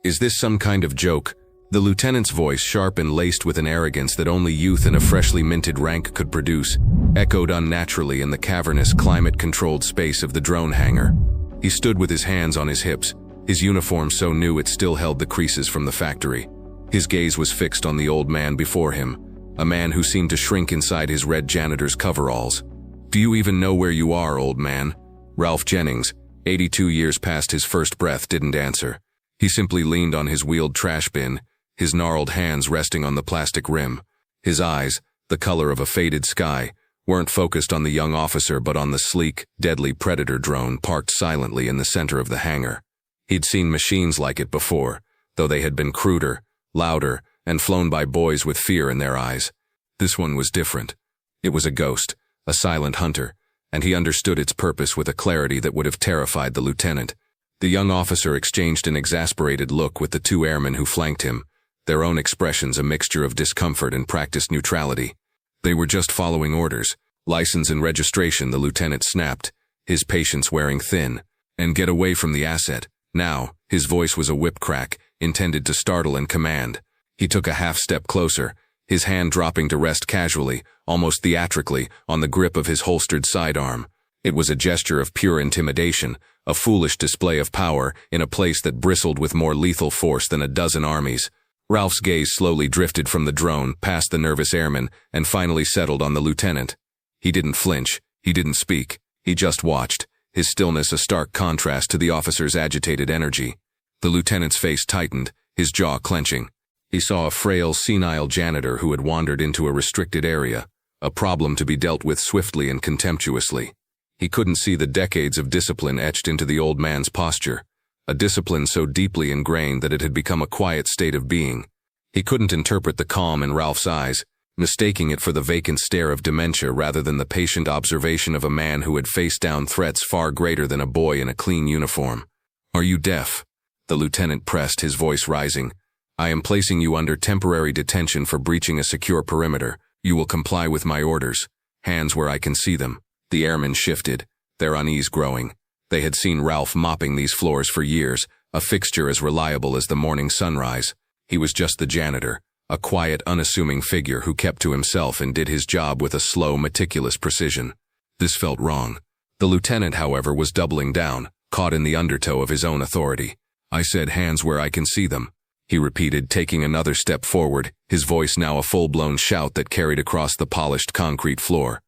Is this some kind of joke? The lieutenant's voice, sharp and laced with an arrogance that only youth in a freshly minted rank could produce, echoed unnaturally in the cavernous, climate-controlled space of the drone hangar. He stood with his hands on his hips, his uniform so new it still held the creases from the factory. His gaze was fixed on the old man before him, a man who seemed to shrink inside his red janitor's coveralls. "Do you even know where you are, old man?" Ralph Jennings, 82 years past his first breath, didn't answer. He simply leaned on his wheeled trash bin, his gnarled hands resting on the plastic rim. His eyes, the color of a faded sky, weren't focused on the young officer but on the sleek, deadly Predator drone parked silently in the center of the hangar. He'd seen machines like it before, though they had been cruder, louder, and flown by boys with fear in their eyes. This one was different. It was a ghost, a silent hunter, and he understood its purpose with a clarity that would have terrified the lieutenant. The young officer exchanged an exasperated look with the two airmen who flanked him, their own expressions a mixture of discomfort and practiced neutrality. They were just following orders. "License and registration," the lieutenant snapped, his patience wearing thin. "And get away from the asset. Now." His voice was a whip crack, intended to startle and command. He took a half step closer, his hand dropping to rest casually, almost theatrically, on the grip of his holstered sidearm. It was a gesture of pure intimidation, a foolish display of power in a place that bristled with more lethal force than a dozen armies. Ralph's gaze slowly drifted from the drone, past the nervous airman, and finally settled on the lieutenant. He didn't flinch, he didn't speak, he just watched, his stillness a stark contrast to the officer's agitated energy. The lieutenant's face tightened, his jaw clenching. He saw a frail, senile janitor who had wandered into a restricted area, a problem to be dealt with swiftly and contemptuously. He couldn't see the decades of discipline etched into the old man's posture, a discipline so deeply ingrained that it had become a quiet state of being. He couldn't interpret the calm in Ralph's eyes, mistaking it for the vacant stare of dementia rather than the patient observation of a man who had faced down threats far greater than a boy in a clean uniform. "Are you deaf?" The lieutenant pressed, his voice rising. "I am placing you under temporary detention for breaching a secure perimeter. You will comply with my orders. Hands where I can see them." The airmen shifted, their unease growing. They had seen Ralph mopping these floors for years, a fixture as reliable as the morning sunrise. He was just the janitor, a quiet, unassuming figure who kept to himself and did his job with a slow, meticulous precision. This felt wrong. The lieutenant, however, was doubling down, caught in the undertow of his own authority. "I said hands where I can see them," he repeated, taking another step forward, his voice now a full-blown shout that carried across the polished concrete floor.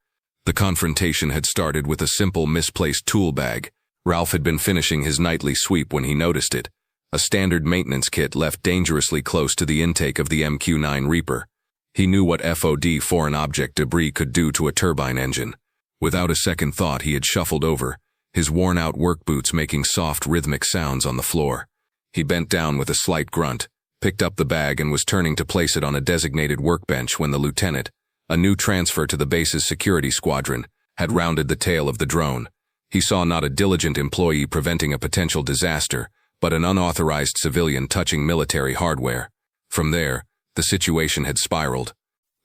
The confrontation had started with a simple, misplaced tool bag. Ralph had been finishing his nightly sweep when he noticed it, a standard maintenance kit left dangerously close to the intake of the MQ-9 Reaper. He knew what FOD foreign object debris could do to a turbine engine. Without a second thought, he had shuffled over, his worn-out work boots making soft, rhythmic sounds on the floor. He bent down with a slight grunt, picked up the bag and was turning to place it on a designated workbench when the lieutenant, a new transfer to the base's security squadron, had rounded the tail of the drone. He saw not a diligent employee preventing a potential disaster, but an unauthorized civilian touching military hardware. From there, the situation had spiraled.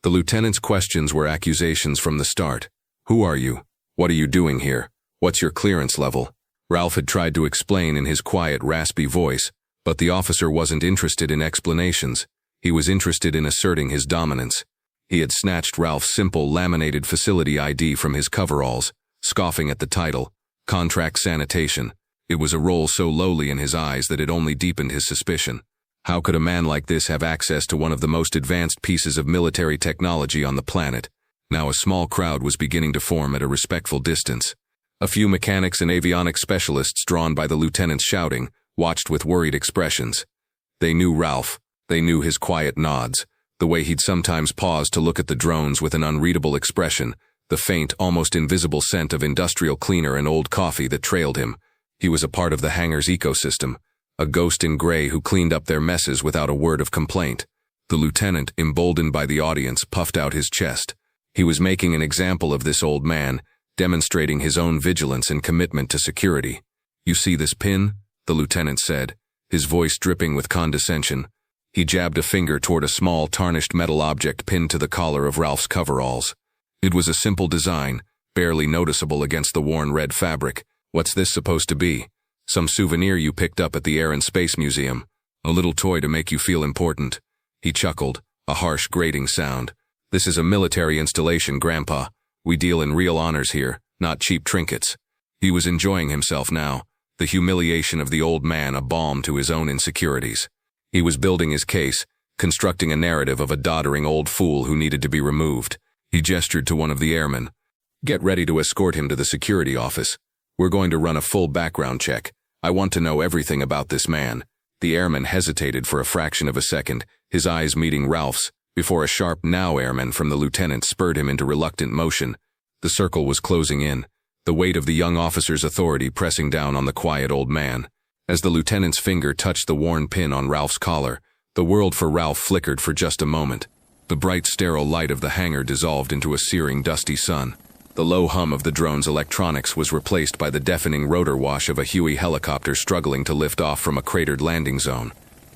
The lieutenant's questions were accusations from the start. "Who are you? What are you doing here? What's your clearance level?" Ralph had tried to explain in his quiet, raspy voice, but the officer wasn't interested in explanations. He was interested in asserting his dominance. He had snatched Ralph's simple, laminated facility ID from his coveralls, scoffing at the title, Contract Sanitation. It was a role so lowly in his eyes that it only deepened his suspicion. How could a man like this have access to one of the most advanced pieces of military technology on the planet? Now a small crowd was beginning to form at a respectful distance. A few mechanics and avionics specialists, drawn by the lieutenant's shouting, watched with worried expressions. They knew Ralph. They knew his quiet nods, the way he'd sometimes pause to look at the drones with an unreadable expression, the faint, almost invisible scent of industrial cleaner and old coffee that trailed him. He was a part of the hangar's ecosystem, a ghost in gray who cleaned up their messes without a word of complaint. The lieutenant, emboldened by the audience, puffed out his chest. He was making an example of this old man, demonstrating his own vigilance and commitment to security. "You see this pin?" the lieutenant said, his voice dripping with condescension. He jabbed a finger toward a small, tarnished metal object pinned to the collar of Ralph's coveralls. It was a simple design, barely noticeable against the worn red fabric. "What's this supposed to be? Some souvenir you picked up at the Air and Space Museum?" A little toy to make you feel important. He chuckled, a harsh, grating sound. This is a military installation, Grandpa. We deal in real honors here, not cheap trinkets. He was enjoying himself now, the humiliation of the old man a balm to his own insecurities. He was building his case, constructing a narrative of a doddering old fool who needed to be removed. He gestured to one of the airmen. Get ready to escort him to the security office. We're going to run a full background check. I want to know everything about this man. The airman hesitated for a fraction of a second, his eyes meeting Ralph's, before a sharp "now" airman from the lieutenant spurred him into reluctant motion. The circle was closing in, the weight of the young officer's authority pressing down on the quiet old man. As the lieutenant's finger touched the worn pin on Ralph's collar, the world for Ralph flickered for just a moment. The bright, sterile light of the hangar dissolved into a searing, dusty sun. The low hum of the drone's electronics was replaced by the deafening rotor wash of a Huey helicopter struggling to lift off from a cratered landing zone.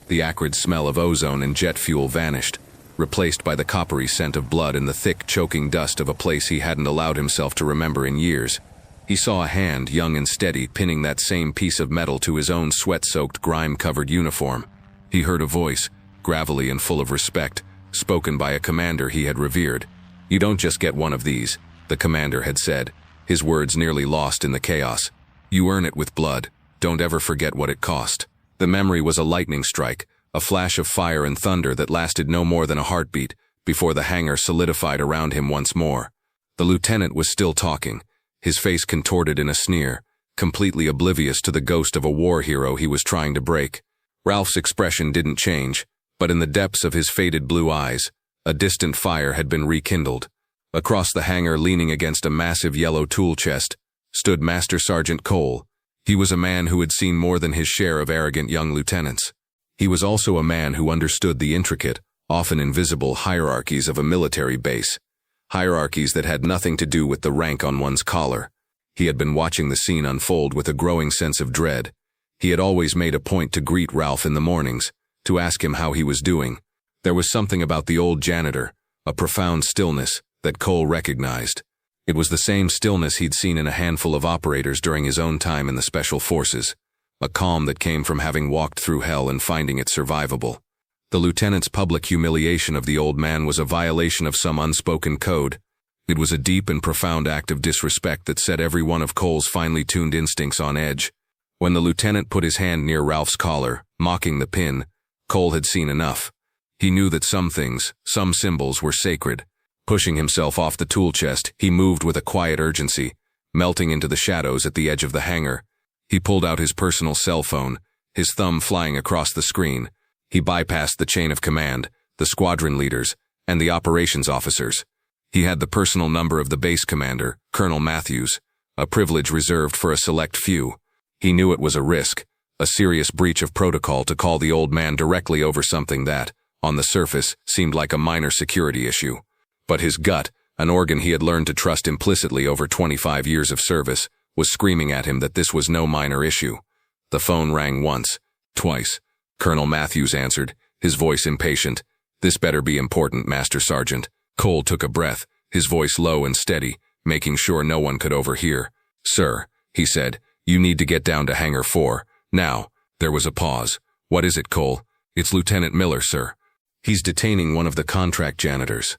The acrid smell of ozone and jet fuel vanished, replaced by the coppery scent of blood and the thick, choking dust of a place he hadn't allowed himself to remember in years. He saw a hand, young and steady, pinning that same piece of metal to his own sweat-soaked, grime-covered uniform. He heard a voice, gravelly and full of respect, spoken by a commander he had revered. "You don't just get one of these," the commander had said, his words nearly lost in the chaos. "You earn it with blood. Don't ever forget what it cost." The memory was a lightning strike, a flash of fire and thunder that lasted no more than a heartbeat, before the hangar solidified around him once more. The lieutenant was still talking, his face contorted in a sneer, completely oblivious to the ghost of a war hero he was trying to break. Ralph's expression didn't change, but in the depths of his faded blue eyes, a distant fire had been rekindled. Across the hangar, leaning against a massive yellow tool chest, stood Master Sergeant Cole. He was a man who had seen more than his share of arrogant young lieutenants. He was also a man who understood the intricate, often invisible hierarchies of a military base. Hierarchies that had nothing to do with the rank on one's collar. He had been watching the scene unfold with a growing sense of dread. He had always made a point to greet Ralph in the mornings, to ask him how he was doing. There was something about the old janitor, a profound stillness, that Cole recognized. It was the same stillness he'd seen in a handful of operators during his own time in the Special Forces, a calm that came from having walked through hell and finding it survivable. The lieutenant's public humiliation of the old man was a violation of some unspoken code. It was a deep and profound act of disrespect that set every one of Cole's finely tuned instincts on edge. When the lieutenant put his hand near Ralph's collar, mocking the pin, Cole had seen enough. He knew that some things, some symbols, were sacred. Pushing himself off the tool chest, he moved with a quiet urgency, melting into the shadows at the edge of the hangar. He pulled out his personal cell phone, his thumb flying across the screen. He bypassed the chain of command, the squadron leaders, and the operations officers. He had the personal number of the base commander, Colonel Matthews, a privilege reserved for a select few. He knew it was a risk, a serious breach of protocol to call the old man directly over something that, on the surface, seemed like a minor security issue. But his gut, an organ he had learned to trust implicitly over 25 years of service, was screaming at him that this was no minor issue. The phone rang once, twice. Colonel Matthews answered, his voice impatient. "This better be important, Master Sergeant." Cole took a breath, his voice low and steady, making sure no one could overhear. "Sir," he said, "you need to get down to Hangar 4. Now." There was a pause. "What is it, Cole?" "It's Lieutenant Miller, sir. He's detaining one of the contract janitors."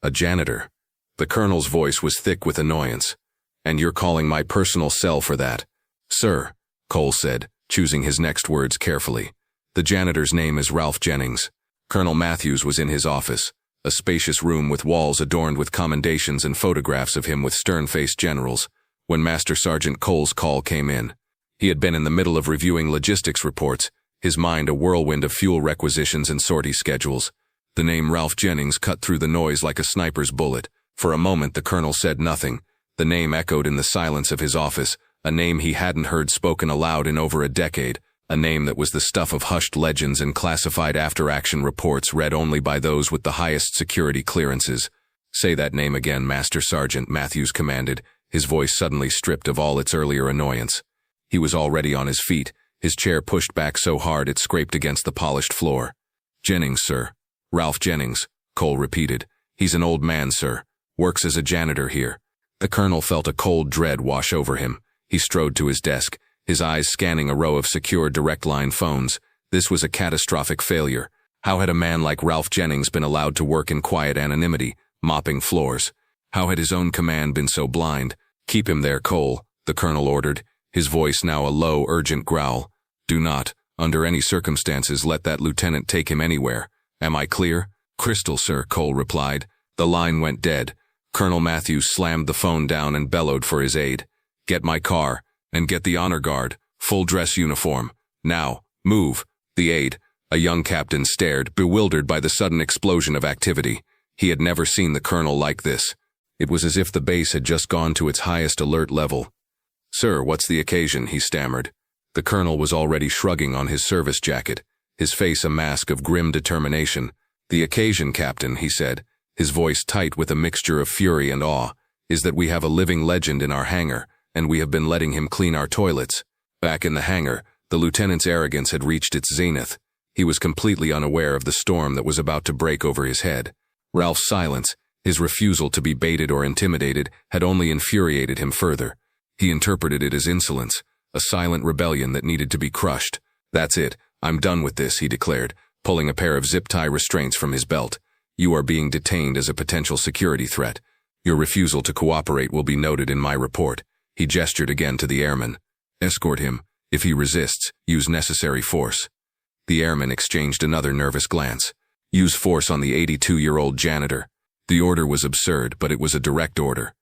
"A janitor?" The colonel's voice was thick with annoyance. "And you're calling my personal cell for that?" "Sir," Cole said, choosing his next words carefully. "The janitor's name is Ralph Jennings." Colonel Matthews was in his office, a spacious room with walls adorned with commendations and photographs of him with stern-faced generals, when Master Sergeant Cole's call came in. He had been in the middle of reviewing logistics reports, his mind a whirlwind of fuel requisitions and sortie schedules. The name Ralph Jennings cut through the noise like a sniper's bullet. For a moment the colonel said nothing. The name echoed in the silence of his office, a name he hadn't heard spoken aloud in over a decade, a name that was the stuff of hushed legends and classified after-action reports read only by those with the highest security clearances. "Say that name again, Master Sergeant," Matthews commanded, his voice suddenly stripped of all its earlier annoyance. He was already on his feet, his chair pushed back so hard it scraped against the polished floor. "Jennings, sir. Ralph Jennings," Cole repeated. "He's an old man, sir. Works as a janitor here." The colonel felt a cold dread wash over him. He strode to his desk, his eyes scanning a row of secure direct-line phones, This was a catastrophic failure. How had a man like Ralph Jennings been allowed to work in quiet anonymity, mopping floors? How had his own command been so blind? "Keep him there, Cole," the colonel ordered, his voice now a low, urgent growl. "Do not, under any circumstances, let that lieutenant take him anywhere. Am I clear?" "Crystal, sir," Cole replied. The line went dead. Colonel Matthews slammed the phone down and bellowed for his aide. "Get my car, and get the honor guard, full dress uniform. Now, move." The aide, a young captain, stared, bewildered by the sudden explosion of activity. He had never seen the colonel like this. It was as if the base had just gone to its highest alert level. "Sir, what's the occasion?" he stammered. The colonel was already shrugging on his service jacket, his face a mask of grim determination. "The occasion, Captain," he said, his voice tight with a mixture of fury and awe, "is that we have a living legend in our hangar, and we have been letting him clean our toilets." Back in the hangar, the lieutenant's arrogance had reached its zenith. He was completely unaware of the storm that was about to break over his head. Ralph's silence, his refusal to be baited or intimidated, had only infuriated him further. He interpreted it as insolence, a silent rebellion that needed to be crushed. "That's it, I'm done with this," he declared, pulling a pair of zip-tie restraints from his belt. "You are being detained as a potential security threat. Your refusal to cooperate will be noted in my report." He gestured again to the airman. "Escort him. If he resists, use necessary force." The airman exchanged another nervous glance. "Use force on the 82-year-old janitor." The order was absurd, but it was a direct order.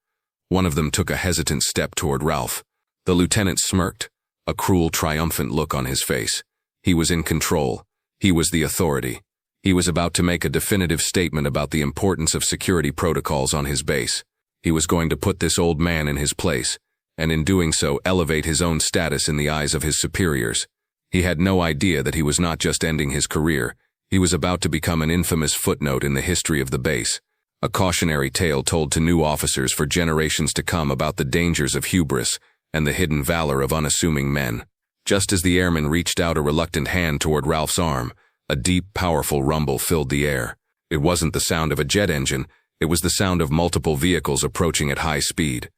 One of them took a hesitant step toward Ralph. The lieutenant smirked, a cruel, triumphant look on his face. He was in control. He was the authority. He was about to make a definitive statement about the importance of security protocols on his base. He was going to put this old man in his place, and in doing so elevate his own status in the eyes of his superiors. He had no idea that he was not just ending his career, he was about to become an infamous footnote in the history of the base, a cautionary tale told to new officers for generations to come about the dangers of hubris and the hidden valor of unassuming men. Just as the airman reached out a reluctant hand toward Ralph's arm, a deep, powerful rumble filled the air. It wasn't the sound of a jet engine, it was the sound of multiple vehicles approaching at high speed.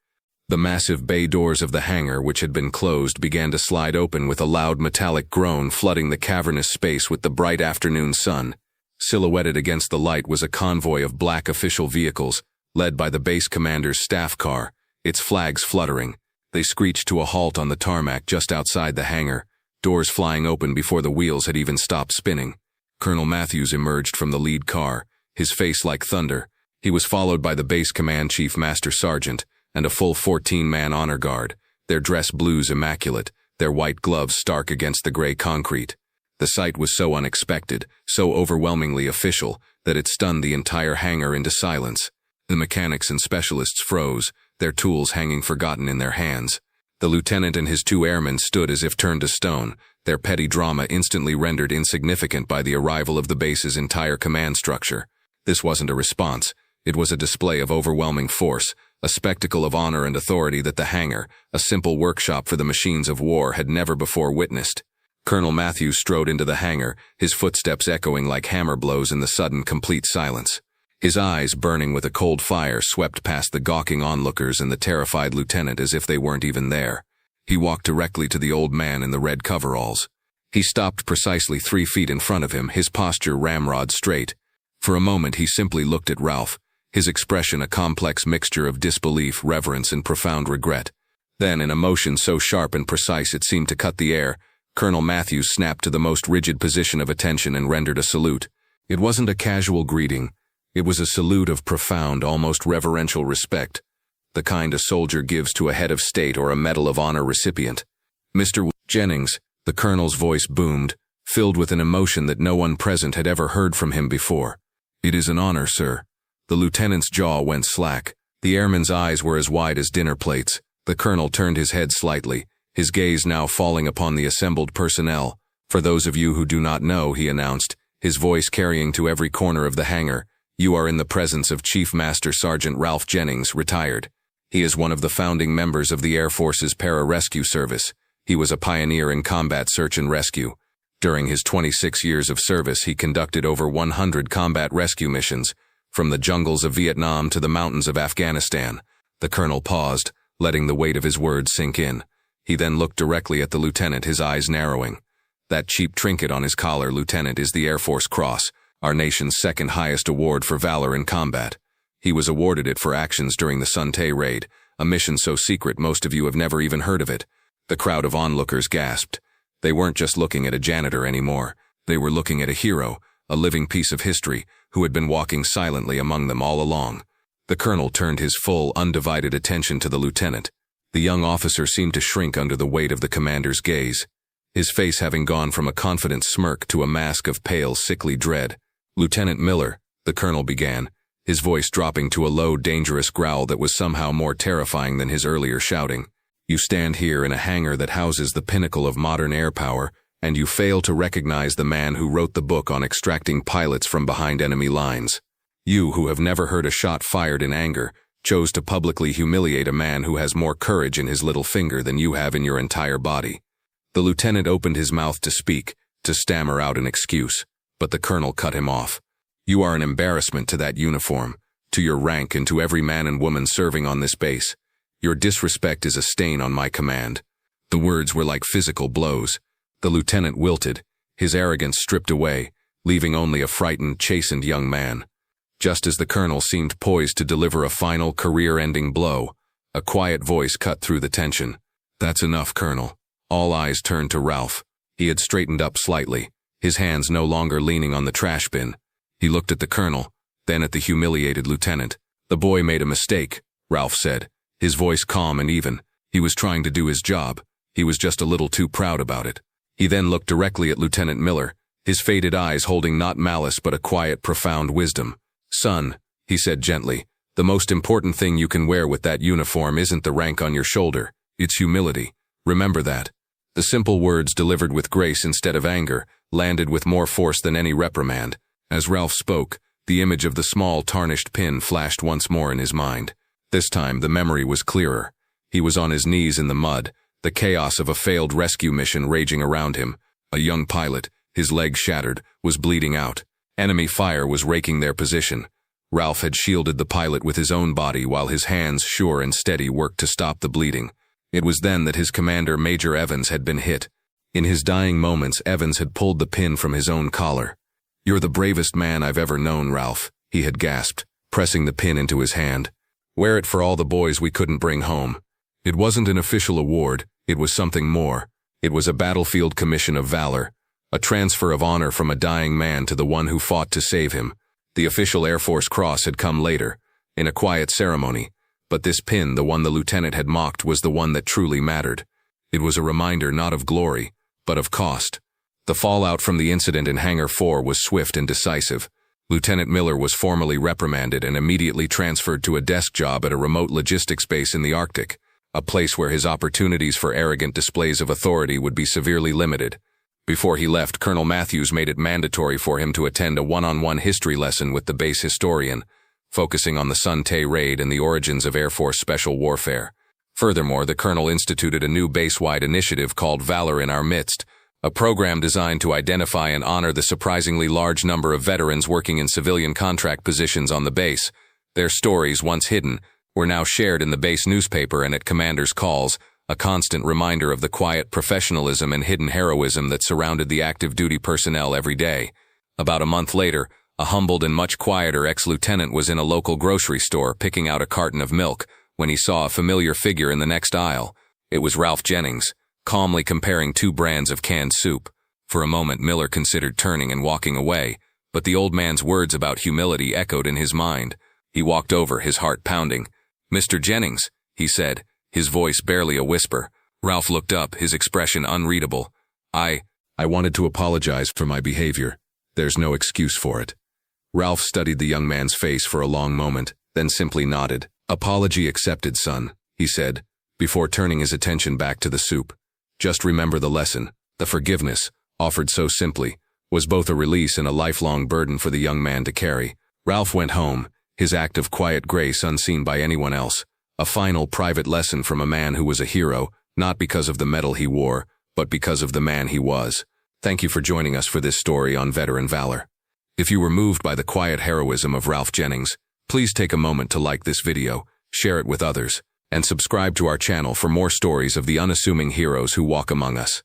The massive bay doors of the hangar, which had been closed, began to slide open with a loud metallic groan, flooding the cavernous space with the bright afternoon sun. Silhouetted against the light was a convoy of black official vehicles, led by the base commander's staff car, its flags fluttering. They screeched to a halt on the tarmac just outside the hangar, doors flying open before the wheels had even stopped spinning. Colonel Matthews emerged from the lead car, his face like thunder. He was followed by the base command chief master sergeant and a full 14-man honor guard, their dress blues immaculate, their white gloves stark against the gray concrete. The sight was so unexpected, so overwhelmingly official, that it stunned the entire hangar into silence. The mechanics and specialists froze, their tools hanging forgotten in their hands. The lieutenant and his two airmen stood as if turned to stone, their petty drama instantly rendered insignificant by the arrival of the base's entire command structure. This wasn't a response. It was a display of overwhelming force, a spectacle of honor and authority that the hangar, a simple workshop for the machines of war, had never before witnessed. Colonel Matthews strode into the hangar, his footsteps echoing like hammer blows in the sudden, complete silence. His eyes, burning with a cold fire, swept past the gawking onlookers and the terrified lieutenant as if they weren't even there. He walked directly to the old man in the red coveralls. He stopped precisely 3 feet in front of him, his posture ramrod straight. For a moment he simply looked at Ralph, his expression a complex mixture of disbelief, reverence, and profound regret. Then, in a motion so sharp and precise it seemed to cut the air, Colonel Matthews snapped to the most rigid position of attention and rendered a salute. It wasn't a casual greeting. It was a salute of profound, almost reverential respect, the kind a soldier gives to a head of state or a Medal of Honor recipient. "Mr. Jennings," the colonel's voice boomed, filled with an emotion that no one present had ever heard from him before. "It is an honor, sir." The lieutenant's jaw went slack. The airman's eyes were as wide as dinner plates. The colonel turned his head slightly, his gaze now falling upon the assembled personnel. "For those of you who do not know," he announced, his voice carrying to every corner of the hangar, "you are in the presence of Chief Master Sergeant Ralph Jennings, retired. He is one of the founding members of the Air Force's Para-Rescue Service. He was a pioneer in combat search and rescue. During his 26 years of service, he conducted over 100 combat rescue missions, from the jungles of Vietnam to the mountains of Afghanistan." The colonel paused, letting the weight of his words sink in. He then looked directly at the lieutenant, his eyes narrowing. That cheap trinket on his collar, Lieutenant, is the Air Force Cross, our nation's second highest award for valor in combat. He was awarded it for actions during the Suntae raid, a mission so secret most of you have never even heard of it. The crowd of onlookers gasped. They weren't just looking at a janitor anymore. They were looking at a hero, a living piece of history, who had been walking silently among them all along. The colonel turned his full, undivided attention to the lieutenant. The young officer seemed to shrink under the weight of the commander's gaze, his face having gone from a confident smirk to a mask of pale, sickly dread. "Lieutenant Miller," the colonel began, his voice dropping to a low, dangerous growl that was somehow more terrifying than his earlier shouting. "You stand here in a hangar that houses the pinnacle of modern air power, and you fail to recognize the man who wrote the book on extracting pilots from behind enemy lines. You, who have never heard a shot fired in anger, chose to publicly humiliate a man who has more courage in his little finger than you have in your entire body." The lieutenant opened his mouth to speak, to stammer out an excuse, but the colonel cut him off. "You are an embarrassment to that uniform, to your rank, and to every man and woman serving on this base. Your disrespect is a stain on my command." The words were like physical blows. The lieutenant wilted, his arrogance stripped away, leaving only a frightened, chastened young man. Just as the colonel seemed poised to deliver a final, career-ending blow, a quiet voice cut through the tension. "That's enough, Colonel." All eyes turned to Ralph. He had straightened up slightly, his hands no longer leaning on the trash bin. He looked at the colonel, then at the humiliated lieutenant. "The boy made a mistake," Ralph said, his voice calm and even. "He was trying to do his job. He was just a little too proud about it." He then looked directly at Lieutenant Miller, his faded eyes holding not malice but a quiet, profound wisdom. "Son," he said gently, "the most important thing you can wear with that uniform isn't the rank on your shoulder, it's humility. Remember that." The simple words, delivered with grace instead of anger, landed with more force than any reprimand. As Ralph spoke, the image of the small, tarnished pin flashed once more in his mind. This time, the memory was clearer. He was on his knees in the mud, the chaos of a failed rescue mission raging around him. A young pilot, his leg shattered, was bleeding out. Enemy fire was raking their position. Ralph had shielded the pilot with his own body while his hands, sure and steady, worked to stop the bleeding. It was then that his commander, Major Evans, had been hit. In his dying moments, Evans had pulled the pin from his own collar. "You're the bravest man I've ever known, Ralph," he had gasped, pressing the pin into his hand. "Wear it for all the boys we couldn't bring home." It wasn't an official award, it was something more. It was a battlefield commission of valor, a transfer of honor from a dying man to the one who fought to save him. The official Air Force Cross had come later, in a quiet ceremony, but this pin, the one the lieutenant had mocked, was the one that truly mattered. It was a reminder not of glory, but of cost. The fallout from the incident in Hangar 4 was swift and decisive. Lieutenant Miller was formally reprimanded and immediately transferred to a desk job at a remote logistics base in the Arctic, a place where his opportunities for arrogant displays of authority would be severely limited. Before he left, Colonel Matthews made it mandatory for him to attend a one-on-one history lesson with the base historian, focusing on the Suntae raid and the origins of Air Force Special Warfare. Furthermore, the colonel instituted a new base-wide initiative called Valor in Our Midst, a program designed to identify and honor the surprisingly large number of veterans working in civilian contract positions on the base. Their stories, once hidden, were now shared in the base newspaper and at commanders' calls, a constant reminder of the quiet professionalism and hidden heroism that surrounded the active duty personnel every day. About a month later, a humbled and much quieter ex-lieutenant was in a local grocery store picking out a carton of milk when he saw a familiar figure in the next aisle. It was Ralph Jennings, calmly comparing two brands of canned soup. For a moment, Miller considered turning and walking away, but the old man's words about humility echoed in his mind. He walked over, his heart pounding. "Mr. Jennings," he said, his voice barely a whisper. Ralph looked up, his expression unreadable. I wanted to apologize for my behavior. There's no excuse for it." Ralph studied the young man's face for a long moment, then simply nodded. "Apology accepted, son," he said, before turning his attention back to the soup. "Just remember the lesson. The forgiveness, offered so simply, was both a release and a lifelong burden for the young man to carry." Ralph went home, his act of quiet grace unseen by anyone else. A final private lesson from a man who was a hero, not because of the medal he wore, but because of the man he was. Thank you for joining us for this story on veteran valor. If you were moved by the quiet heroism of Ralph Jennings, please take a moment to like this video, share it with others, and subscribe to our channel for more stories of the unassuming heroes who walk among us.